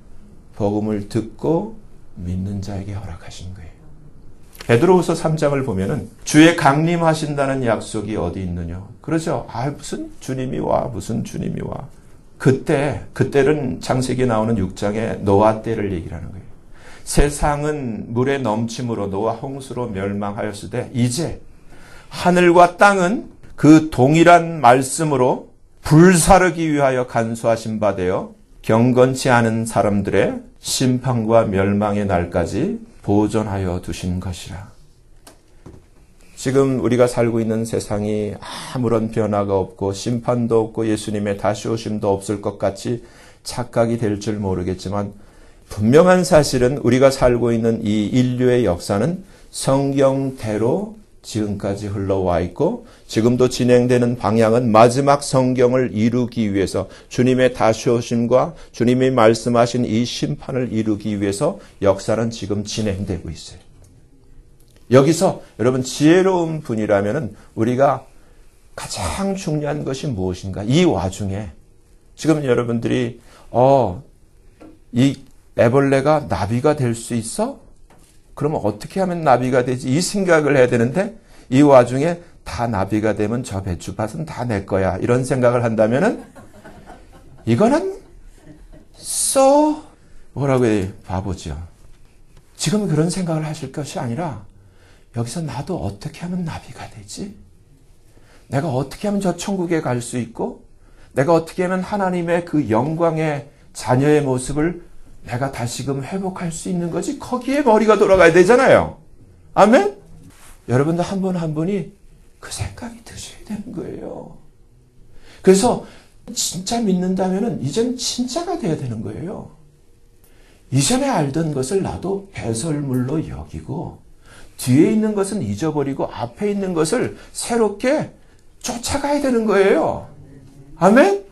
복음을 듣고 믿는 자에게 허락하신 거예요. 베드로후서 3장을 보면은 주의 강림하신다는 약속이 어디 있느냐. 그러죠. 무슨 주님이 와, 무슨 주님이 와. 그때는 창세기에 나오는 6장에 노아 때를 얘기를 하는 거예요. 세상은 물의 넘침으로 노아 홍수로 멸망하였을 때 이제 하늘과 땅은 그 동일한 말씀으로 불사르기 위하여 간수하신 바 되어 경건치 않은 사람들의 심판과 멸망의 날까지 보존하여 두신 것이라. 지금 우리가 살고 있는 세상이 아무런 변화가 없고 심판도 없고 예수님의 다시 오심도 없을 것 같이 착각이 될 줄 모르겠지만, 분명한 사실은 우리가 살고 있는 이 인류의 역사는 성경대로 지금까지 흘러와 있고, 지금도 진행되는 방향은 마지막 성경을 이루기 위해서, 주님의 다시 오심과 주님이 말씀하신 이 심판을 이루기 위해서 역사는 지금 진행되고 있어요. 여기서 여러분 지혜로운 분이라면 우리가 가장 중요한 것이 무엇인가? 이 와중에 지금 여러분들이 이 애벌레가 나비가 될 수 있어? 그러면 어떻게 하면 나비가 되지? 이 생각을 해야 되는데, 이 와중에 다 나비가 되면 저 배추밭은 다 내 거야. 이런 생각을 한다면은 이거는 뭐라고 해야 돼? 바보죠. 지금 그런 생각을 하실 것이 아니라 여기서 나도 어떻게 하면 나비가 되지? 내가 어떻게 하면 저 천국에 갈 수 있고 내가 어떻게 하면 하나님의 그 영광의 자녀의 모습을 내가 다시금 회복할 수 있는 거지? 거기에 머리가 돌아가야 되잖아요. 아멘? 여러분들 한 분 한 분이 그 생각이 드셔야 되는 거예요. 그래서 진짜 믿는다면은 이젠 진짜가 돼야 되는 거예요. 이전에 알던 것을 나도 배설물로 여기고 뒤에 있는 것은 잊어버리고 앞에 있는 것을 새롭게 쫓아가야 되는 거예요. 아멘?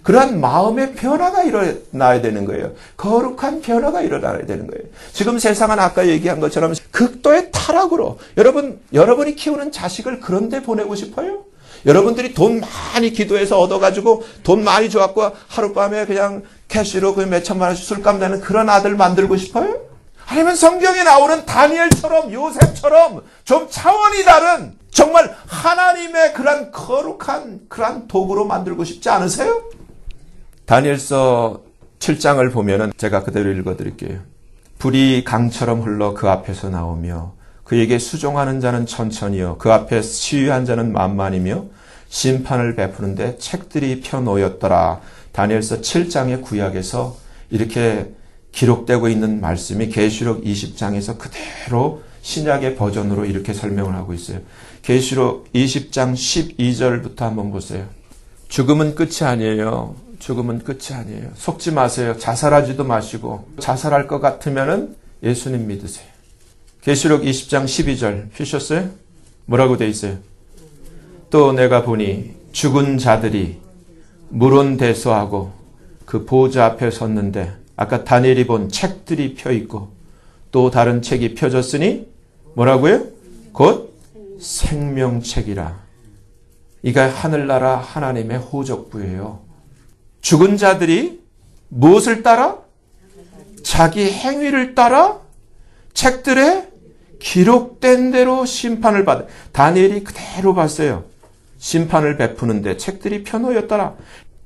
그러한 마음의 변화가 일어나야 되는 거예요. 거룩한 변화가 일어나야 되는 거예요. 지금 세상은 아까 얘기한 것처럼 극도의 타락으로 여러분이 키우는 자식을 그런 데 보내고 싶어요? 여러분들이 돈 많이 기도해서 얻어가지고 돈 많이 줘갖고 하룻밤에 그냥 캐시로 그 몇천만 원씩 술값 내는 그런 아들 만들고 싶어요? 아니면 성경에 나오는 다니엘처럼 요셉처럼 좀 차원이 다른 정말 하나님의 그런 거룩한 그런 도구로 만들고 싶지 않으세요? 다니엘서 7장을 보면은 제가 그대로 읽어드릴게요. 불이 강처럼 흘러 그 앞에서 나오며 그에게 수종하는 자는 천천히요 그 앞에 시위한 자는 만만이며 심판을 베푸는데 책들이 펴놓였더라. 다니엘서 7장의 구약에서 이렇게 기록되고 있는 말씀이 계시록 20장에서 그대로 신약의 버전으로 이렇게 설명을 하고 있어요. 계시록 20장 12절부터 한번 보세요. 죽음은 끝이 아니에요. 죽음은 끝이 아니에요. 속지 마세요. 자살하지도 마시고 자살할 것 같으면은 예수님 믿으세요. 계시록 20장 12절 피셨어요? 뭐라고 돼 있어요? 또 내가 보니 죽은 자들이 물온대소하고 그 보좌 앞에 섰는데 아까 다니엘이 본 책들이 펴 있고 또 다른 책이 펴졌으니 뭐라고요? 곧 생명책이라. 이가 하늘나라 하나님의 호족부예요. 죽은 자들이 무엇을 따라? 자기 행위를 따라 책들에 기록된 대로 심판을 받아. 다니엘이 그대로 봤어요. 심판을 베푸는데 책들이 펴놓였더라.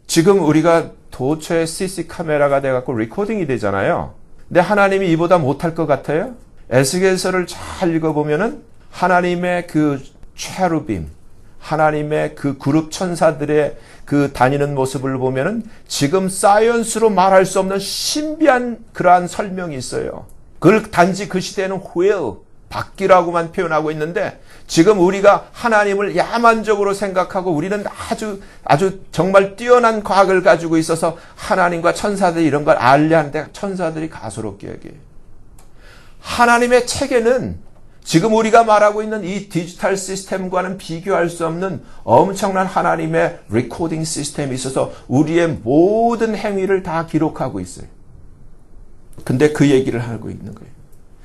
지금 우리가 도처에 CC 카메라가 돼갖고 리코딩이 되잖아요. 근데 하나님이 이보다 못할 것 같아요? 에스겔서를 잘 읽어보면은 하나님의 그 체루빔, 하나님의 그 그룹 천사들의 그 다니는 모습을 보면은 지금 사이언스로 말할 수 없는 신비한 그러한 설명이 있어요. 그걸 단지 그 시대에는 whale, 바퀴라고만 표현하고 있는데 지금 우리가 하나님을 야만적으로 생각하고 우리는 아주 정말 뛰어난 과학을 가지고 있어서 하나님과 천사들이 이런 걸 알려 하는데 천사들이 가소롭게 여겨요. 하나님의 책에는 지금 우리가 말하고 있는 이 디지털 시스템과는 비교할 수 없는 엄청난 하나님의 리코딩 시스템이 있어서 우리의 모든 행위를 다 기록하고 있어요. 근데 그 얘기를 하고 있는 거예요.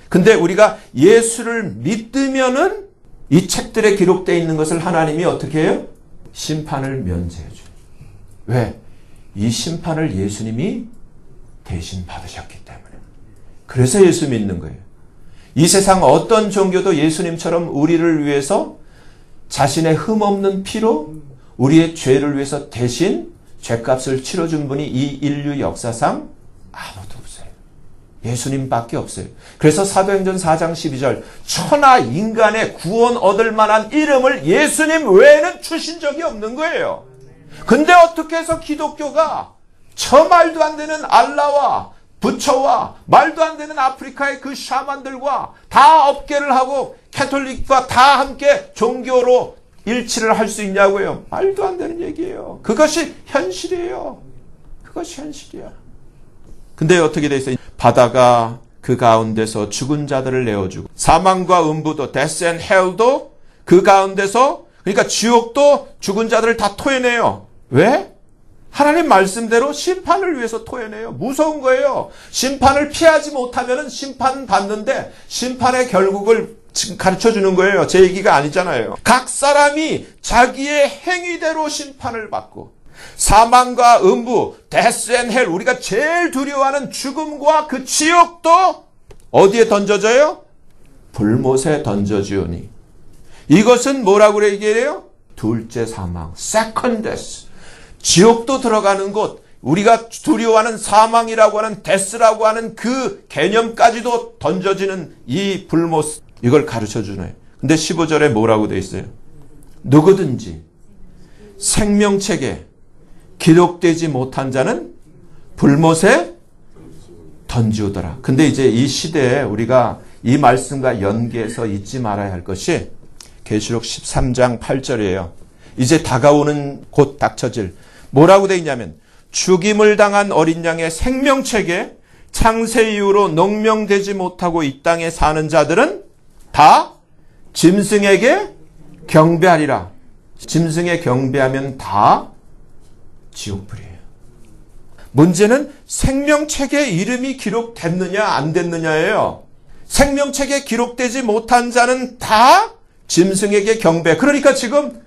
근데 우리가 예수를 믿으면은 이 책들에 기록되어 있는 것을 하나님이 어떻게 해요? 심판을 면제해 줘요. 왜? 이 심판을 예수님이 대신 받으셨기 때문에. 그래서 예수 믿는 거예요. 이 세상 어떤 종교도 예수님처럼 우리를 위해서 자신의 흠없는 피로 우리의 죄를 위해서 대신 죄값을 치러준 분이 이 인류 역사상 아무도 없어요. 예수님밖에 없어요. 그래서 사도행전 4장 12절 천하 인간의 구원 얻을 만한 이름을 예수님 외에는 주신 적이 없는 거예요. 근데 어떻게 해서 기독교가 저 말도 안 되는 알라와 부처와 말도 안 되는 아프리카의 그 샤만들과 다 업계를 하고 캐톨릭과 다 함께 종교로 일치를 할 수 있냐고요. 말도 안 되는 얘기예요. 그것이 현실이에요. 그것이 현실이야. 근데 어떻게 돼 있어요? 바다가 그 가운데서 죽은 자들을 내어주고 사망과 음부도 death and hell도 그 가운데서 그러니까 지옥도 죽은 자들을 다 토해내요. 왜? 하나님 말씀대로 심판을 위해서 토해내요. 무서운 거예요. 심판을 피하지 못하면 심판 받는데 심판의 결국을 가르쳐주는 거예요. 제 얘기가 아니잖아요. 각 사람이 자기의 행위대로 심판을 받고 사망과 음부, death and hell, 우리가 제일 두려워하는 죽음과 그 지옥도 어디에 던져져요? 불못에 던져지오니. 이것은 뭐라고 얘기해요? 둘째 사망, second death. 지옥도 들어가는 곳, 우리가 두려워하는 사망이라고 하는 데스라고 하는 그 개념까지도 던져지는 이 불못, 이걸 가르쳐주네. 근데 15절에 뭐라고 돼 있어요? 누구든지 생명책에 기록되지 못한 자는 불못에 던지오더라. 근데 이제 이 시대에 우리가 이 말씀과 연계해서 잊지 말아야 할 것이 계시록 13장 8절이에요. 이제 다가오는 곧 닥쳐질, 뭐라고 돼 있냐면 죽임을 당한 어린 양의 생명책에 창세 이후로 농명되지 못하고 이 땅에 사는 자들은 다 짐승에게 경배하리라. 짐승에 경배하면 다 지옥불이에요. 문제는 생명책에 이름이 기록됐느냐 안 됐느냐예요. 생명책에 기록되지 못한 자는 다 짐승에게 경배. 그러니까 지금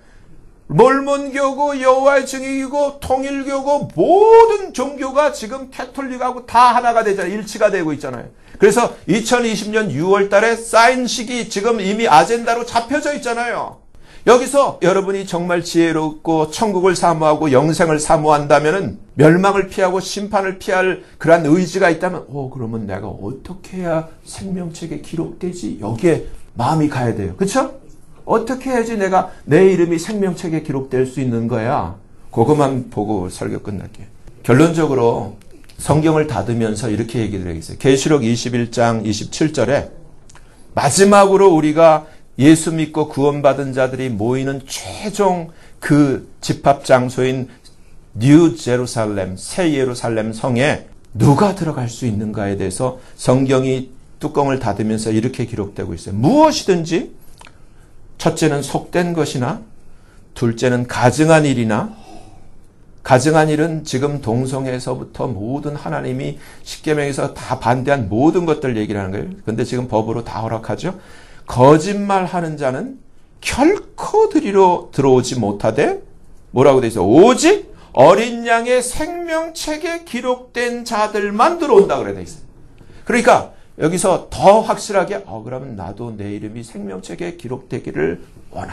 몰몬교고 여호와의 증인이고 통일교고 모든 종교가 지금 캐톨릭하고 다 하나가 되잖아요. 일치가 되고 있잖아요. 그래서 2020년 6월 달에 사인식이 지금 이미 아젠다로 잡혀져 있잖아요. 여기서 여러분이 정말 지혜롭고 천국을 사모하고 영생을 사모한다면은 멸망을 피하고 심판을 피할 그러한 의지가 있다면 그러면 내가 어떻게 해야 생명책에 기록되지? 여기에 마음이 가야 돼요. 그렇죠? 어떻게 해야지 내가 내 이름이 생명책에 기록될 수 있는 거야? 그것만 보고 설교 끝날게요. 결론적으로 성경을 닫으면서 이렇게 얘기드리겠어요. 계시록 21장 27절에 마지막으로 우리가 예수 믿고 구원받은 자들이 모이는 최종 그 집합 장소인 뉴 제루살렘, 새 예루살렘 성에 누가 들어갈 수 있는가에 대해서 성경이 뚜껑을 닫으면서 이렇게 기록되고 있어요. 무엇이든지 첫째는 속된 것이나 둘째는 가증한 일이나, 가증한 일은 지금 동성애에서부터 모든 하나님이 십계명에서 다 반대한 모든 것들 얘기를 하는 거예요. 근데 지금 법으로 다 허락하죠. 거짓말하는 자는 결코 들이로 들어오지 못하되 뭐라고 돼 있어요? 오직 어린 양의 생명책에 기록된 자들만 들어온다 그래 돼 있어요. 그러니까 여기서 더 확실하게 그러면 나도 내 이름이 생명책에 기록되기를 원해.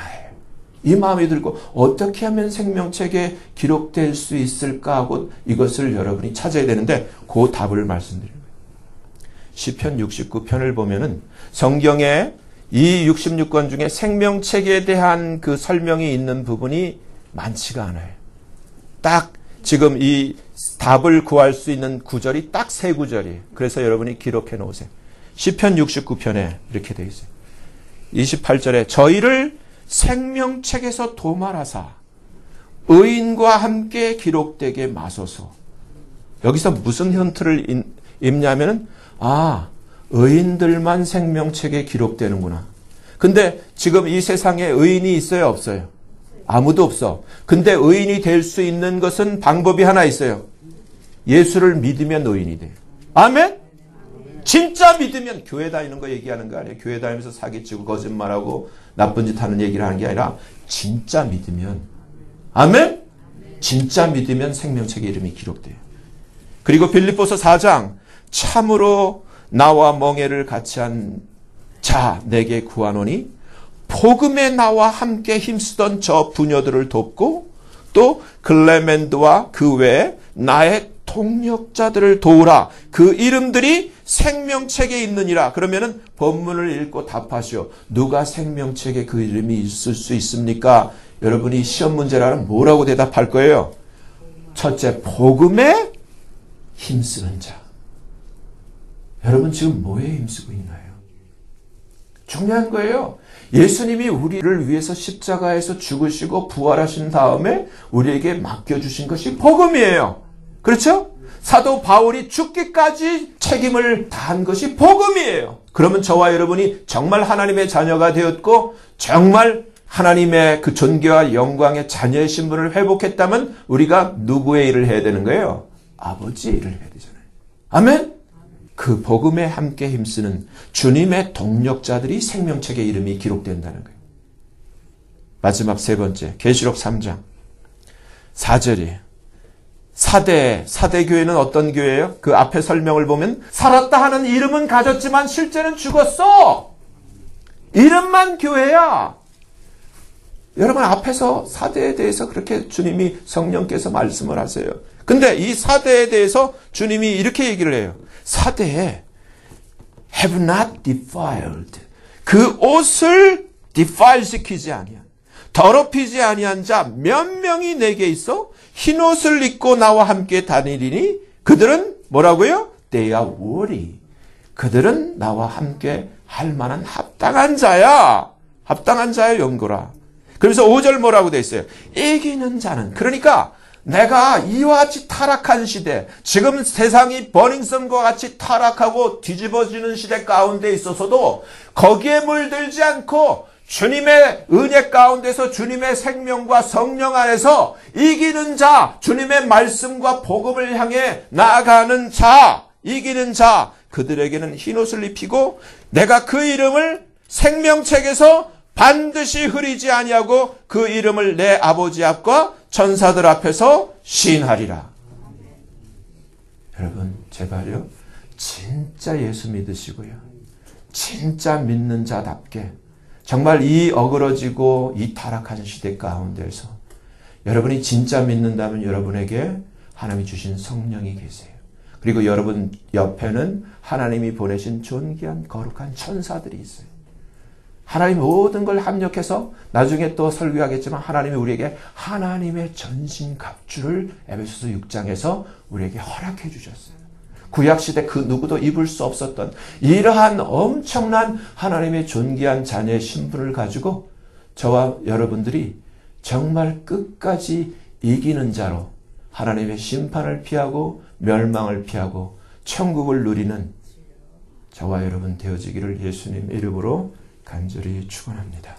이 마음이 들고 어떻게 하면 생명책에 기록될 수 있을까 하고 이것을 여러분이 찾아야 되는데 그 답을 말씀드립니다. 시편 69편을 보면은 성경에 이 66권 중에 생명책에 대한 그 설명이 있는 부분이 많지가 않아요. 딱 지금 이 답을 구할 수 있는 구절이 딱 세 구절이에요. 그래서 여러분이 기록해 놓으세요. 시편 69편에 이렇게 되어 있어요. 28절에 저희를 생명책에서 도말하사 의인과 함께 기록되게 마소서. 여기서 무슨 힌트를 입냐면은 의인들만 생명책에 기록되는구나. 근데 지금 이 세상에 의인이 있어요, 없어요? 아무도 없어. 근데 의인이 될 수 있는 것은 방법이 하나 있어요. 예수를 믿으면 의인이 돼요. 아멘? 진짜 믿으면 교회 다니는 거 얘기하는 거 아니에요. 교회 다니면서 사기치고 거짓말하고 나쁜 짓 하는 얘기를 하는 게 아니라 진짜 믿으면, 아멘? 진짜 믿으면 생명책에 이름이 기록돼요. 그리고 빌립보서 4장 참으로 나와 멍에를 같이 한 자 내게 구하노니 복음에 나와 함께 힘쓰던 저 부녀들을 돕고 또 클레멘드와 그 외에 나의 동력자들을 도우라. 그 이름들이 생명책에 있느니라. 그러면은 본문을 읽고 답하시오. 누가 생명책에 그 이름이 있을 수 있습니까? 여러분이 시험 문제라면 뭐라고 대답할 거예요? 첫째, 복음에 힘쓰는 자. 여러분 지금 뭐에 힘쓰고 있나요? 중요한 거예요. 예수님이 우리를 위해서 십자가에서 죽으시고 부활하신 다음에 우리에게 맡겨주신 것이 복음이에요. 그렇죠? 사도 바울이 죽기까지 책임을 다한 것이 복음이에요. 그러면 저와 여러분이 정말 하나님의 자녀가 되었고 정말 하나님의 그 존귀와 영광의 자녀의 신분을 회복했다면 우리가 누구의 일을 해야 되는 거예요? 아버지의 일을 해야 되잖아요. 아멘? 그 복음에 함께 힘쓰는 주님의 동력자들이 생명책에 이름이 기록된다는 거예요. 마지막 세 번째, 계시록 3장 4절이에요. 사대 교회는 어떤 교회예요? 그 앞에 설명을 보면 살았다 하는 이름은 가졌지만 실제는 죽었어. 이름만 교회야. 여러분 앞에서 사대에 대해서 그렇게 주님이 성령께서 말씀을 하세요. 근데 이 사대에 대해서 주님이 이렇게 얘기를 해요. 사대에 have not defiled. 그 옷을 defile 시키지 아니한, 더럽히지 아니한 자 몇 명이 내게 있어 흰 옷을 입고 나와 함께 다니리니 그들은 뭐라고요? They are worthy. 그들은 나와 함께 할 만한 합당한 자야. 합당한 자의 연고라. 그래서 5절 뭐라고 돼 있어요? 이기는 자는. 그러니까 내가 이와 같이 타락한 시대, 지금 세상이 버닝썬과 같이 타락하고 뒤집어지는 시대 가운데 있어서도 거기에 물들지 않고 주님의 은혜 가운데서 주님의 생명과 성령 안에서 이기는 자, 주님의 말씀과 복음을 향해 나아가는 자, 이기는 자, 그들에게는 흰옷을 입히고 내가 그 이름을 생명책에서 반드시 흐리지 아니하고 그 이름을 내 아버지 앞과 천사들 앞에서 시인하리라. 여러분 제발요, 진짜 예수 믿으시고요, 진짜 믿는 자답게 정말 이 어그러지고 이 타락한 시대 가운데서 여러분이 진짜 믿는다면 여러분에게 하나님이 주신 성령이 계세요. 그리고 여러분 옆에는 하나님이 보내신 존귀한 거룩한 천사들이 있어요. 하나님 모든 걸 합력해서 나중에 또 설교하겠지만 하나님이 우리에게 하나님의 전신갑주를 에베소서 6장에서 우리에게 허락해 주셨어요. 구약시대 그 누구도 입을 수 없었던 이러한 엄청난 하나님의 존귀한 자녀의 신분을 가지고 저와 여러분들이 정말 끝까지 이기는 자로 하나님의 심판을 피하고 멸망을 피하고 천국을 누리는 저와 여러분 되어지기를 예수님 이름으로 간절히 축원합니다.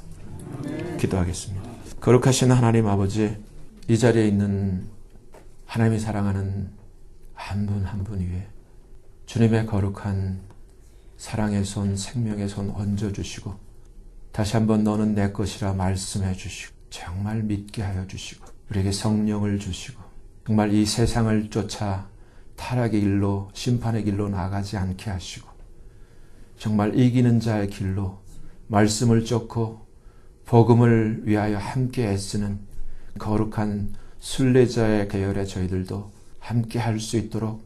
기도하겠습니다. 거룩하신 하나님 아버지, 이 자리에 있는 하나님이 사랑하는 한 분 한 분 위에 주님의 거룩한 사랑의 손, 생명의 손 얹어주시고 다시 한번 너는 내 것이라 말씀해 주시고 정말 믿게 하여 주시고 우리에게 성령을 주시고 정말 이 세상을 쫓아 타락의 길로 심판의 길로 나가지 않게 하시고 정말 이기는 자의 길로 말씀을 쫓고 복음을 위하여 함께 애쓰는 거룩한 순례자의 계열의 저희들도 함께 할 수 있도록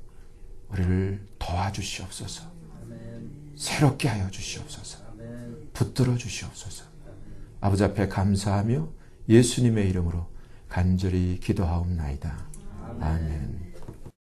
우리를 도와주시옵소서. 새롭게 하여 주시옵소서. 붙들어 주시옵소서. 아버지 앞에 감사하며 예수님의 이름으로 간절히 기도하옵나이다. 아멘.